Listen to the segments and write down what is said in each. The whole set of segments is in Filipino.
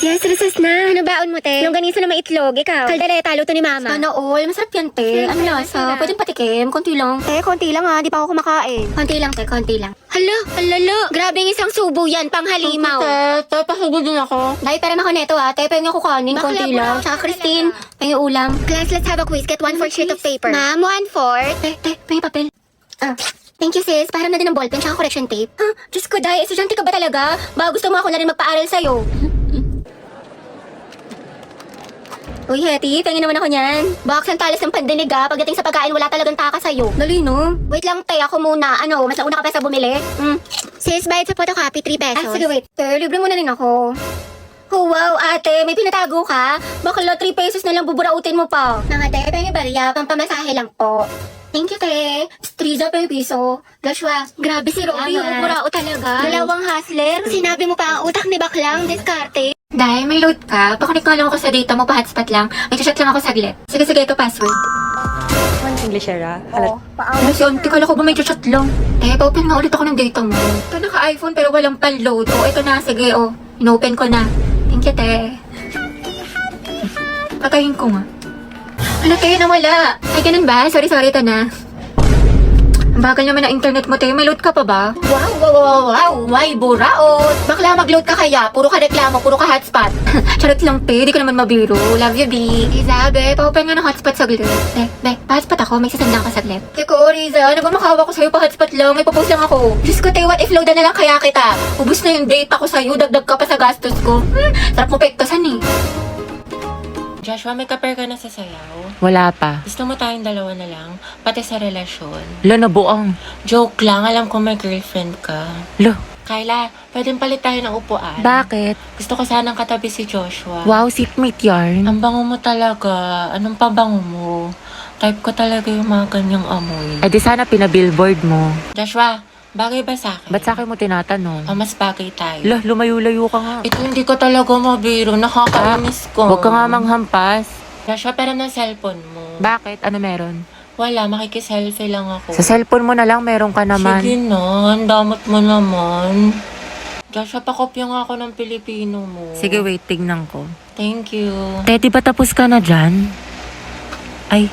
Yes, recess na. Ano baon mo, te? Longganisa na may itlog, ikaw. Kaldereta, luto ni mama. Sana all. Masarap yan, te. Ano lasa? Pwedeng patikim. Konti lang. Te, konti lang ha. Di pa ako kumakain. Konti lang, te. Konti lang. Hala. Grabe yung isang subo yan, pang halimaw. Te, pasubo din ako. Dahil pera na ko neto, te. Pwede ako kanin. Bakla, Konti lang. bro. Tsaka Christine, pengi ulam. Class, let's have a quiz. Get 1/4 sheet of paper. Ma'am, 1/4. Te, pengi papel. Thank you, sis. Param na din ng ballpen tsaka correction tape. Diyos ko, Day. Estudyante ka ba talaga? Baka gusto mo ako na rin magpaaral sa'yo. Uy, Hetty, pengen naman ako niyan. Baka ang talas ng pandinig pagdating sa pagkain, wala talagang taka sa'yo. Dali, no? Wait lang, te, ako muna. Ano, mas nauna ka pa sa bumili? Sis, bayad sa photocopy, 3 pesos. Sige, wait. Te, libre mo na rin ako. Oh, wow, ate, may pinatago ka? Bakla 3 pesos na lang buburautin mo pa. Mga te, pengen barya, pampamasahe lang po. Thank you, te. Striza pa yung piso. Joshua, grabe si Robby, burao talaga. Dalawang hustler. Sinabi mo pa ang utak ni Baklang, diskarte. Dahil may load ka, pakunik ko lang ako sa data mo, pa-hotspot lang. May chat lang ako saglit. Sige, ito password. Englishera. Ano si auntie, kala ko ba may chat lang? Pa-open nga ulit ako ng data mo. Ito naka-iPhone pero walang pan-load. Ito na, sige, in-open ko na. Thank you, te. Patayin ko nga. Ano, te, nawala. Ay, ganun ba? Sorry, ito na. Ang bagal naman ng internet mo, te. May load ka pa ba? Wow. May buraot. Bakla mag-load ka kaya? Puro ka reklamo, puro ka hotspot. Charot lang, te. Di ko naman mabiro. Love you, B. Isabe, pa-open nga ng hotspot saglit. Pa-hotspot ako. May sasandang ka saglit. Teko, Riza. Ano ba makawa ko sa'yo? Pa-hotspot lang. May papost lang ako. Diyos ko, te. What if loadan na lang kaya kita? Ubus na yung data ko sa'yo. Dagdag ka pa sa gastos ko. Sarap mo pektasan eh. Joshua, may kaper ka na sa sayaw? Wala pa. Gusto mo tayong dalawa na lang? Pati sa relasyon? Lo, nabuang. Joke lang, alam ko may girlfriend ka. Lo, Kyla, pwedeng palit tayo ng upuan. bakit? Gusto ko sanang katabi si Joshua. Wow, seatmate yarn. Ang bango mo talaga. Anong pabango mo? Type ko talaga yung mga ganyang amoy. Eh di sana pinabillboard mo. Joshua, bagay ba sa akin? Ba't sa akin mo tinatanong? Mas bagay tayo. Lo, lumayo-layo ka nga. Ito hindi ko talaga mabiro. Nakakainis ko. Huwag ka nga manghampas. Joshua, pero ng cellphone mo. Bakit? Ano meron? Wala, makikiselfie lang ako. Sa cellphone mo na lang, meron ka naman. Sige na, ang damot mo naman. Joshua, pakopya nga ako ng Pilipino mo. Sige, wait, tignan ko. Thank you. Te, di ba tapos ka na dyan? Ay,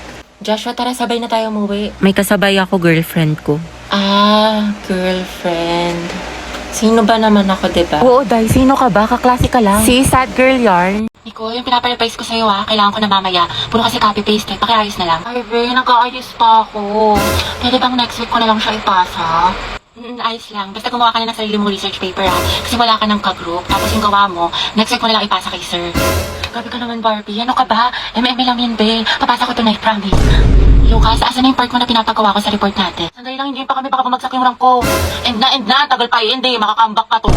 Joshua, tara sabay na tayo umuwi. may kasabay ako, girlfriend ko. Girlfriend. Sino ba naman ako, diba? Oo, Day, sino ka ba? Kaklase ka lang. Si Sad Girl Yarn. Nico, yung pinaparevise ko sa'yo kailangan ko na mamaya. Puro kasi copy-paste pakiayos na lang. Ay, be, nag-aayos pa ako. Pwede bang next week ko na lang siya ipasa? Ayos lang. Basta gumawa ka na ng sarili mong research paper Kasi wala ka ng ka-group. Tapos yung gawa mo, next week ko na lang ipasa kay sir. Grabe ka naman, Barbie. Ano ka ba? MM lang yan, be. Papasa ko tonight, promise. Lucas, asan na yung part mo na pinapagawa ko sa report natin? Sandali lang, hindi pa kami baka bumagsak yung rank ko. End na. Tagal pa hindi. Makakambak ka to.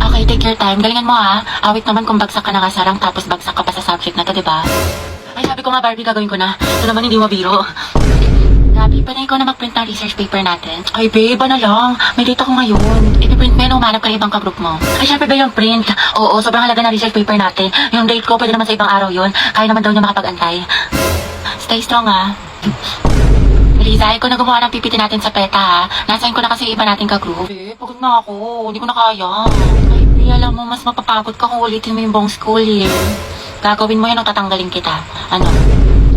Okay, take your time. Galingan mo Awit naman kung bagsak ka na nga sa rank tapos bagsak ka pa sa subject na to, diba? Ay, sabi ko nga, Barbie, gagawin ko na. Ito naman hindi mabiro. Gabi, panay ko na mag-print ng research paper natin. Ay, babe, na lang. May data ko ngayon. I-print mo yun, umanap ka ng ibang ka-group mo. Ay, syempre ba yung print? Oo, sobrang halaga ng research paper natin. Yung date ko, pwede naman sa ibang araw yun. Kaya naman daw niya makapag-antay. Stay strong, Riza, ikaw na gumawa ng PPT natin sa PETA, Nasayin ko na kasi iba natin ka-group. Eh, pagod na ako. Hindi ko na kaya. Ay, Bri, alam mo, mas mapapagod ka kung ulitin mo yung buong school, Gagawin mo yan o tatanggalin kita. Ano?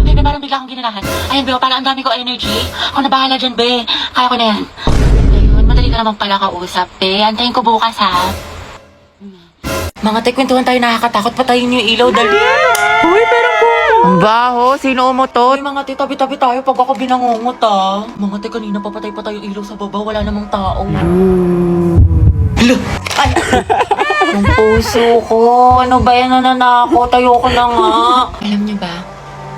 Bebe, parang bigla akong ginanahan. Ayun, Beo, parang ang dami ko energy. Ako na bahala dyan, Be. Kaya ko na yan. Ayun, madali ka naman pala kausap, Be. Antayin ko bukas, Mga kwentuhan tayo nakakatakot. Patayin niyo yung ilaw, dali. Uy, meron ko. Ang baho, sino umutot? Ay, mga tabi-tabi tayo pag ako binangungot, Mga kanina papatay pa tayo ilaw sa baba. Wala namang tao. Ay! Ang puso ko. Ano ba yan, nananakot? Ayoko na nga. Alam niyo ba?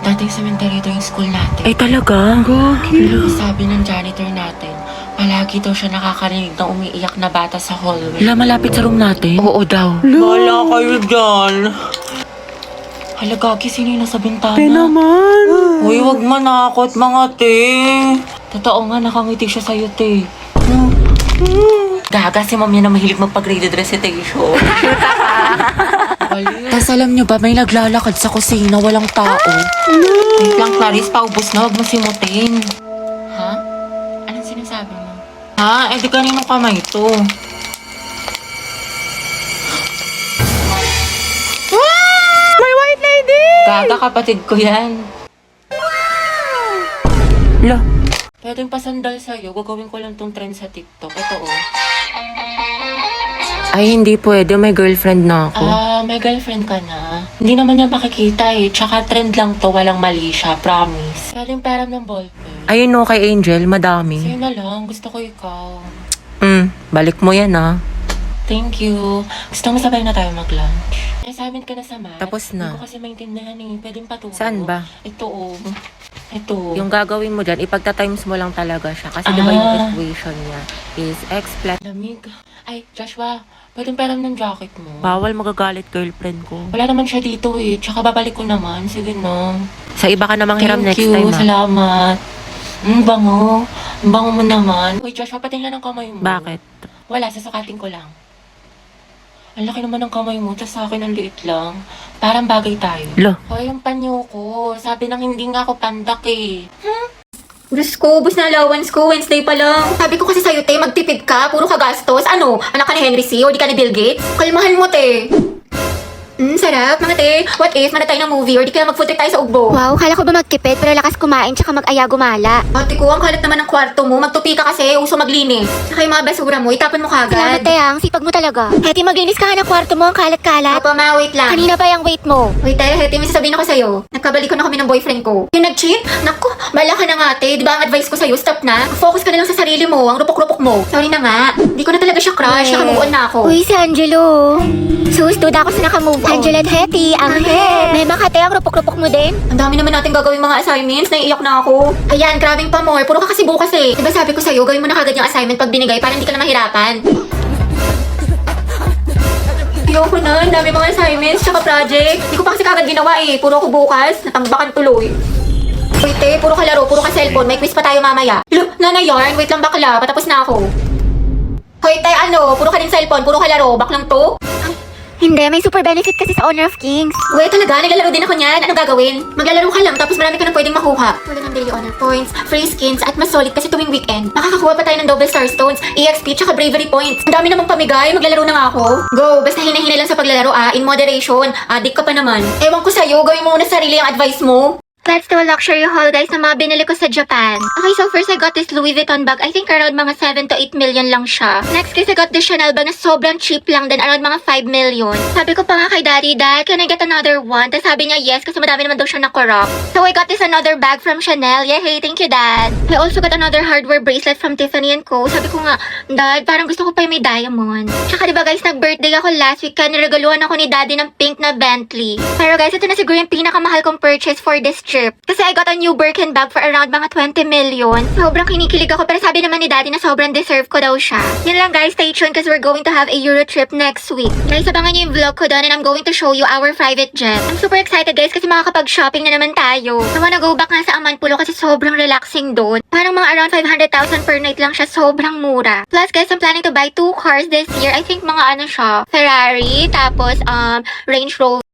Dating cemetery ito yung school natin. Ay, talaga? Gagi. Sabi ng janitor natin, palagi daw siya nakakarinig ng umiiyak na bata sa hallway. Wala, malapit sa room natin? Oo daw. Wala kayo dyan. Hala, Gagi, sino yung nasa bintana? naman. Uy, wag manakot, mga te. Totoo nga, nakangiti siya sa'yo, te. Gaga, si ma'am yan na mahilig magpag-graded recitation. Tapos alam nyo ba, may naglalakad sa kusina, walang tao. Wait lang, Clarice, paubos na, wag mo simutin. Ha? Anong sinasabi mo? Ha? Eh, di kaninong kamay to? Gaga, kapatid ko yan. Lo, Pwedeng pasandal sa'yo. Gagawin ko lang tong trend sa TikTok. Ito oh. ay hindi pwede. May girlfriend na ako. May girlfriend ka na. Hindi naman niya makikita eh. Tsaka trend lang to. Walang mali siya. Promise. Pwedeng pera ng ballpen. Ayun no, kay Angel, madami. Sa'yo na lang. Gusto ko ikaw. Balik mo yan ah. Thank you. Gusto mo sabay na tayo mag-lunch? Assignment ka na sa math. Tapos na. Hindi ko kasi maintindihan eh. Pwedeng paturo. Saan ba? Ito oh. Ito. Yung gagawin mo dyan, ipagta-times mo lang talaga siya. Kasi di ba yung equation niya is x plus. Lamig. Ay, Joshua. Pwedeng pera ng jacket mo. Bawal magagalit girlfriend ko. Wala naman siya dito eh. Tsaka babalik ko naman. Sige no. Sa iba ka namang hiram next Thank you. time ah. Salamat. Bango. Ang bango mo naman. Uy, Joshua, patingnan ang kamay mo. Bakit? Wala, sasukatin ko lang. Ang laki naman ng kamay mo, tas sa akin ang liit lang. Parang bagay tayo. Lo, Hoy, yung panyo ko. Sabi nang hindi nga ako pandak eh. Diyos ko, ubus na allowance ko. Wednesday pa lang. Sabi ko kasi sa'yo, te, magtipid ka. Puro ka gastos. Ano? Anak ka ni Henry C. O di ka ni Bill Gates? Kalmahan mo, te. Sarap. Mga te, what if manatay ng movie or di kaya mag-food trip tayo sa Ugbo? Wow, kala ko ba magtipid pero lakas kumain tsaka mag-aya gumala. Ate ko, ang kalat naman ng kwarto mo. Magtupi ka kasi. Uso maglinis. Saka yung mga basura mo, itapon mo Salamat kagad. te, ang sipag mo talaga. Heti, maglinis ka nga ng kwarto mo, ang kalat-kalat. Apa, ma, wait lang. Kanina pa yung weight mo. Wait, Heti, may sasabihin ako sa'yo. Nagkabalikan na kami ng boyfriend ko. Yung nag-cheat? Naku, bala ka na nga, te. Di ba ang advice ko sa'yo, stop na. Focus ka na lang sa sarili mo, ang rupok-rupok mo. Sorry na nga. Di ko na talaga siya crush. Nakamuon na ako. Uy, si Angelo. Sus, duda ako sa nakamove on. Angelo at Heti, ang head. May makate, ang rupok-rupok mo din. Ang dami naman natin gagawin mga assignments. Naiiyak na ako. Ayan, grabing pa more. Puro ka kasi bukas eh. Diba sabi ko sa'yo, gawin mo na kagad yung assignment pag binigay para hindi ka na mahirapan. Ayoko na. Ang dami mga assignments tsaka project. Hindi ko pa kasi kagad ginawa eh. Puro ako bukas. Natambakan tuloy. Wait eh, puro ka laro, puro ka cellphone. May quiz pa tayo mamaya. Nana yarn, wait lang bakla. Patapos na ako. Hoy, tay, ano? Puro ka din cellphone, puro ka laro. Baklang to? Hindi, may super benefit kasi sa Honor of Kings. Wait, talaga? Naglalaro din ako niyan. Anong gagawin? Maglalaro ka lang, tapos marami ka na pwedeng makuha. Wala ng daily honor points, free skins, at mas solid kasi tuwing weekend. Makakakuha pa tayo ng double star stones, EXP, tsaka bravery points. Ang dami namang pamigay. Maglalaro na nga ako. Go! Basta hinahinay lang sa paglalaro in moderation. Adik ka pa naman. Ewan ko sa'yo, gawin mo muna sa sarili ang advice mo. Let's do a luxury haul guys na mga binili ko sa Japan. Okay, so first I got this Louis Vuitton bag. I think around mga 7 to 8 million lang siya. Next guys, I got this Chanel bag na sobrang cheap lang din. Around mga 5 million. Sabi ko pa nga kay Daddy, Dad, can I get another one? Tapos sabi niya yes kasi madami naman daw siya na-corrupt. So I got this another bag from Chanel. Yeah, hey, thank you Dad. I also got another hardware bracelet from Tiffany & Co. Sabi ko nga, Dad, parang gusto ko pa yung may diamond. Tsaka diba guys, nag-birthday ako last week kaya niregaluhan ako ni Daddy ng pink na Bentley. Pero guys, ito na siguro yung pinakamahal kong purchase for this trip. Kasi I got a new Birkin bag for around mga 20 million. Sobrang kinikilig ako pero sabi naman ni Daddy na sobrang deserve ko daw siya. Yun lang guys, stay tuned because we're going to have a Euro trip next week. Guys, abangan niyo yung vlog ko doon and I'm going to show you our private jet. I'm super excited guys kasi makakapag-shopping na naman tayo. I wanna go back nga sa Amanpulo kasi sobrang relaxing doon. Parang mga around 500,000 per night lang siya, sobrang mura. Plus guys, I'm planning to buy 2 cars this year. I think mga ano siya, Ferrari, tapos Range Rover.